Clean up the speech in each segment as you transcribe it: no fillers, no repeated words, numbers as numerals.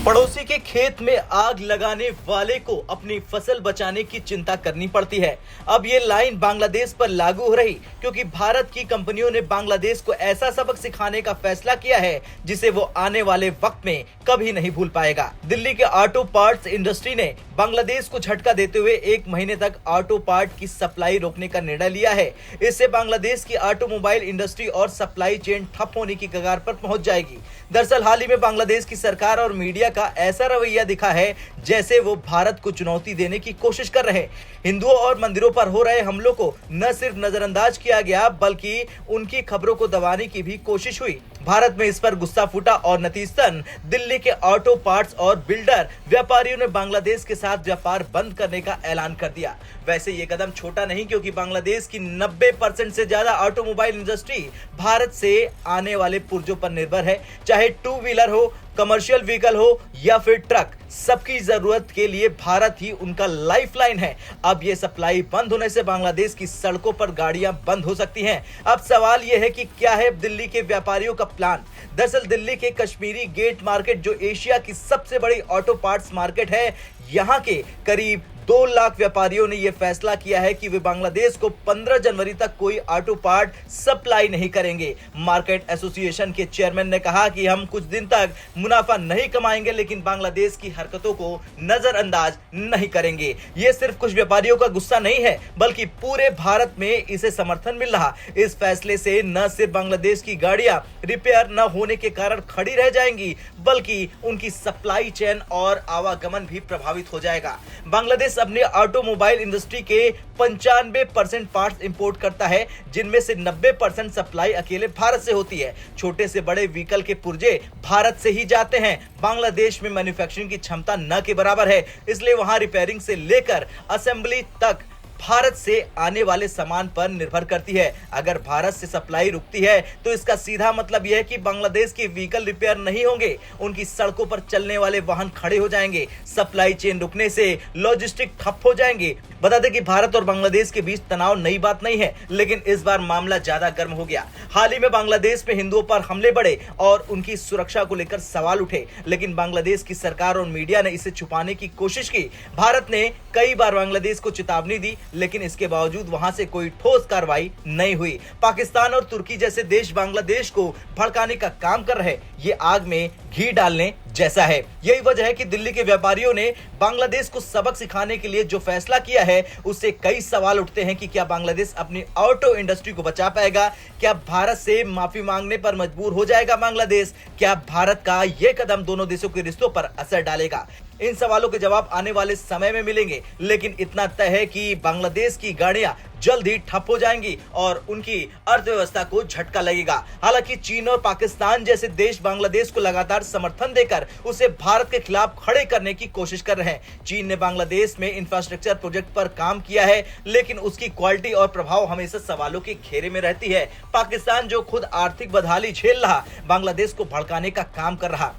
पड़ोसी के खेत में आग लगाने वाले को अपनी फसल बचाने की चिंता करनी पड़ती है। अब ये लाइन बांग्लादेश पर लागू हो रही, क्योंकि भारत की कंपनियों ने बांग्लादेश को ऐसा सबक सिखाने का फैसला किया है जिसे वो आने वाले वक्त में कभी नहीं भूल पाएगा। दिल्ली के ऑटो पार्ट्स इंडस्ट्री ने बांग्लादेश को झटका देते हुए 1 महीने तक ऑटो पार्ट की सप्लाई रोकने का निर्णय लिया है। इससे बांग्लादेश की ऑटोमोबाइल इंडस्ट्री और सप्लाई चेन ठप होने की कगार पर पहुंच जाएगी। दरअसल हाल ही में बांग्लादेश की सरकार और मीडिया का ऐसा रवैया दिखा है जैसे वो भारत को चुनौती देने की कोशिश कर रहे। हिंदुओं और मंदिरों पर हो रहे हमलों को न सिर्फ नजरअंदाज किया गया बल्कि उनकी खबरों को दबाने की भी कोशिश हुई। भारत में इस पर गुस्सा फूटा और नतीजतन दिल्ली के ऑटो पार्ट्स और बिल्डर व्यापारियों ने बांग्लादेश के साथ व्यापार बंद करने का ऐलान कर दिया। वैसे ये कदम छोटा नहीं, क्योंकि बांग्लादेश की 90% से ज्यादा ऑटोमोबाइल इंडस्ट्री भारत से आने वाले पुर्जों पर निर्भर है। चाहे 2 व्हीलर हो, कमर्शियल व्हीकल हो या फिर ट्रक, सबकी जरूरत के लिए भारत ही उनका लाइफलाइन है। अब ये सप्लाई बंद होने से बांग्लादेश की सड़कों पर गाड़ियां बंद हो सकती हैं। अब सवाल यह है कि क्या है दिल्ली के व्यापारियों का प्लान। दरअसल दिल्ली के कश्मीरी गेट मार्केट, जो एशिया की सबसे बड़ी ऑटो पार्ट्स मार्केट है, यहाँ के करीब 2 लाख व्यापारियों ने यह फैसला किया है कि वे बांग्लादेश को 15 जनवरी तक कोई ऑटो पार्ट सप्लाई नहीं करेंगे। मार्केट एसोसिएशन के चेयरमैन ने कहा कि हम कुछ दिन तक मुनाफा नहीं कमाएंगे, लेकिन बांग्लादेश की हरकतों को नजरअंदाज नहीं करेंगे। यह सिर्फ कुछ व्यापारियों का गुस्सा नहीं है, बल्कि पूरे भारत में इसे समर्थन मिल रहा। इस फैसले से न सिर्फ बांग्लादेश की गाड़ियां रिपेयर न होने के कारण खड़ी रह जाएंगी, बल्कि उनकी सप्लाई चेन और आवागमन भी प्रभावित हो जाएगा। बांग्लादेश अपने ऑटोमोबाइल इंडस्ट्री के 95% पार्ट्स इंपोर्ट करता है, जिनमें से 90% सप्लाई अकेले भारत से होती है। छोटे से बड़े व्हीकल के पुर्जे भारत से ही जाते हैं। बांग्लादेश में मैन्युफैक्चरिंग की क्षमता न के बराबर है, इसलिए वहां रिपेयरिंग से लेकर असेंबली तक भारत से आने वाले सामान पर निर्भर करती है। अगर भारत से सप्लाई रुकती है तो इसका सीधा मतलब यह है कि बांग्लादेश के व्हीकल रिपेयर नहीं होंगे, उनकी सड़कों पर चलने वाले वाहन खड़े हो जाएंगे। सप्लाई चेन रुकने से लॉजिस्टिक ठप हो जाएंगे। बता दें कि भारत और बांग्लादेश के बीच तनाव नई बात नहीं है, लेकिन इस बार मामला ज्यादा गर्म हो गया। हाल ही में बांग्लादेश में हिंदुओं पर हमले बढ़े और उनकी सुरक्षा को लेकर सवाल उठे, लेकिन बांग्लादेश की सरकार और मीडिया ने इसे छुपाने की कोशिश की। भारत ने कई बार बांग्लादेश को चेतावनी दी, लेकिन इसके बावजूद वहां से कोई ठोस कार्रवाई नहीं हुई। पाकिस्तान और तुर्की जैसे देश बांग्लादेश को भड़काने का काम कर रहे। ये आग में घी डालने जैसा है। यही वजह है कि दिल्ली के व्यापारियों ने बांग्लादेश को सबक सिखाने के लिए जो फैसला किया है, उससे कई सवाल उठते हैं कि क्या बांग्लादेश अपनी ऑटो इंडस्ट्री को बचा पाएगा? क्या भारत से माफी मांगने पर मजबूर हो जाएगा बांग्लादेश? क्या भारत का यह कदम दोनों देशों के रिश्तों पर असर डालेगा? इन सवालों के जवाब आने वाले समय में मिलेंगे, लेकिन इतना तय है कि बांग्लादेश की गाड़ियां जल्द ही ठप हो जाएंगी और उनकी अर्थव्यवस्था को झटका लगेगा। हालांकि चीन और पाकिस्तान जैसे देश बांग्लादेश को लगातार समर्थन देकर उसे भारत के खिलाफ खड़े करने की कोशिश कर रहे हैं। चीन ने बांग्लादेश में इंफ्रास्ट्रक्चर प्रोजेक्ट पर काम किया है, लेकिन उसकी क्वालिटी और प्रभाव हमेशा सवालों के घेरे में रहती है। पाकिस्तान, जो खुद आर्थिक बदहाली झेल रहा, बांग्लादेश को भड़काने का काम कर रहा।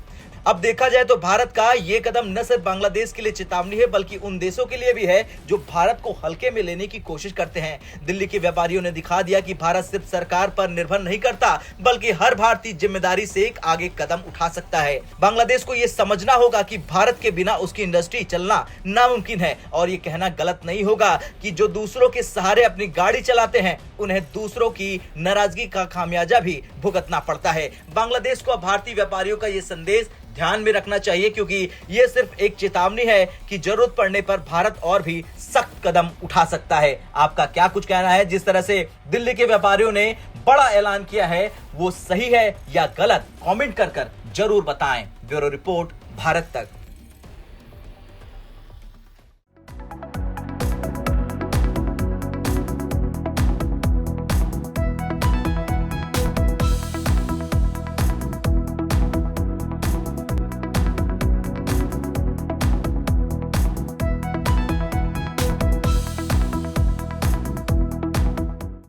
अब देखा जाए तो भारत का ये कदम न सिर्फ बांग्लादेश के लिए चेतावनी है, बल्कि उन देशों के लिए भी है जो भारत को हल्के में लेने की कोशिश करते हैं। दिल्ली के व्यापारियों ने दिखा दिया कि भारत सिर्फ सरकार पर निर्भर नहीं करता, बल्कि हर भारतीय जिम्मेदारी से एक आगे कदम उठा सकता है। बांग्लादेश को यह समझना होगा कि भारत के बिना उसकी इंडस्ट्री चलना नामुमकिन है, और ये कहना गलत नहीं होगा कि जो दूसरों के सहारे अपनी गाड़ी चलाते हैं, उन्हें दूसरों की नाराजगी का खामियाजा भी भुगतना पड़ता है। बांग्लादेश को भारतीय व्यापारियों का ये संदेश ध्यान में रखना चाहिए, क्योंकि यह सिर्फ एक चेतावनी है कि जरूरत पड़ने पर भारत और भी सख्त कदम उठा सकता है। आपका क्या कुछ कहना है? जिस तरह से दिल्ली के व्यापारियों ने बड़ा ऐलान किया है, वो सही है या गलत? कमेंट कर जरूर बताएं। ब्यूरो रिपोर्ट, भारत तक।